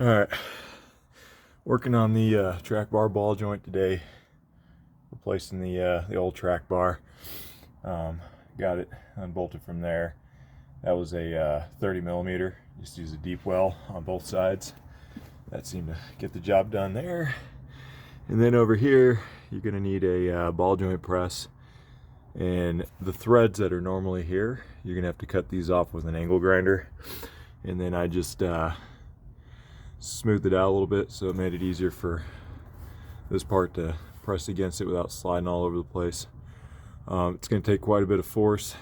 All right, working on the track bar ball joint today, replacing the old track bar. Got it unbolted from there. That was a 30 millimeter. Just use a deep well on both sides. That seemed to get the job done there. And then over here, you're gonna need a ball joint press. And the threads that are normally here, you're gonna have to cut these off with an angle grinder. And then I just smoothed it out a little bit, so it made it easier for this part to press against it without sliding all over the place. It's going to take quite a bit of force.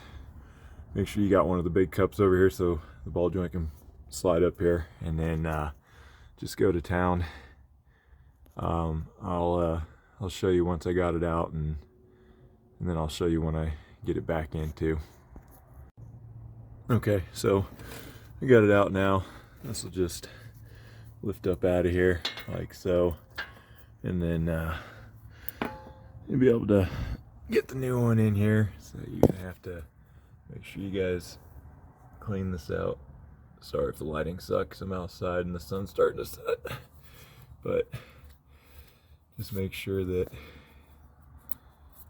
Make sure you got one of the big cups over here so the ball joint can slide up here, and then just go to town. I'll show you once I got it out, and then I'll show you when I get it back in too. Okay, so I got it out now. This will just lift up out of here like so, and then you'll be able to get the new one in here. So you're gonna have to make sure you guys clean this out. Sorry if the lighting sucks, I'm outside and the sun's starting to set, but just make sure that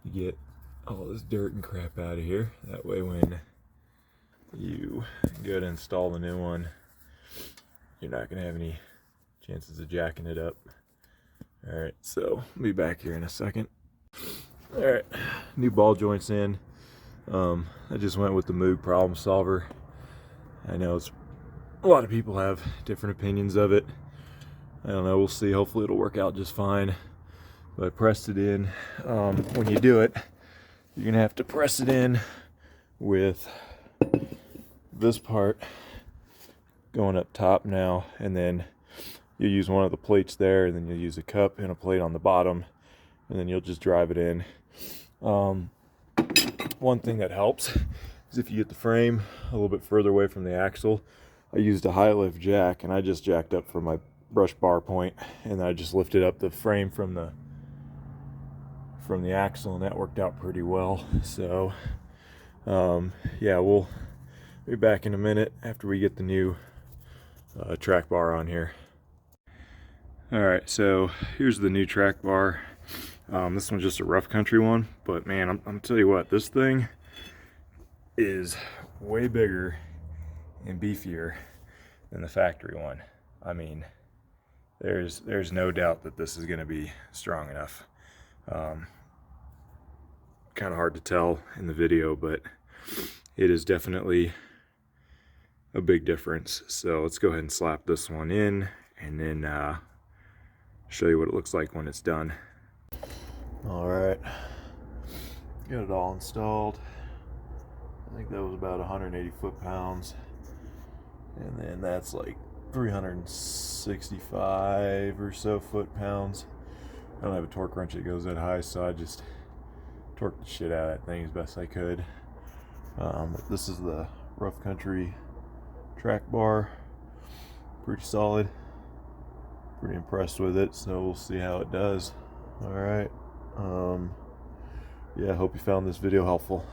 you get all this dirt and crap out of here. That way when you go to install the new one, you're not gonna have any chances of jacking it up. Alright, so I'll be back here in a second. Alright, new ball joints in. I just went with the Moog problem solver. I know a lot of people have different opinions of it. I don't know, we'll see. Hopefully it'll work out just fine. But I pressed it in. When you do it, you're gonna have to press it in with this part going up top now, and then you use one of the plates there, and then you'll use a cup and a plate on the bottom, and then you'll just drive it in. One thing that helps is if you get the frame a little bit further away from the axle. I used a high lift jack, and I just jacked up from my brush bar point, and I just lifted up the frame from the axle, and that worked out pretty well. So yeah, we'll be back in a minute after we get the new track bar on here. Alright, so here's the new track bar. This one's just a rough country one, but man, I'm tell you what, this thing is way bigger and beefier than the factory one. I mean, there's no doubt that this is going to be strong enough. Kind of hard to tell in the video, but it is definitely a big difference. So let's go ahead and slap this one in, and then show you what it looks like when it's done. Alright, got it all installed. I think that was about 180 foot-pounds, and then that's like 365 or so foot-pounds. I don't have a torque wrench that goes that high, so I just torqued the shit out of that thing as best I could. This is the rough country track bar. Pretty solid. Pretty impressed with it, so we'll see how it does. Alright, yeah, I hope you found this video helpful.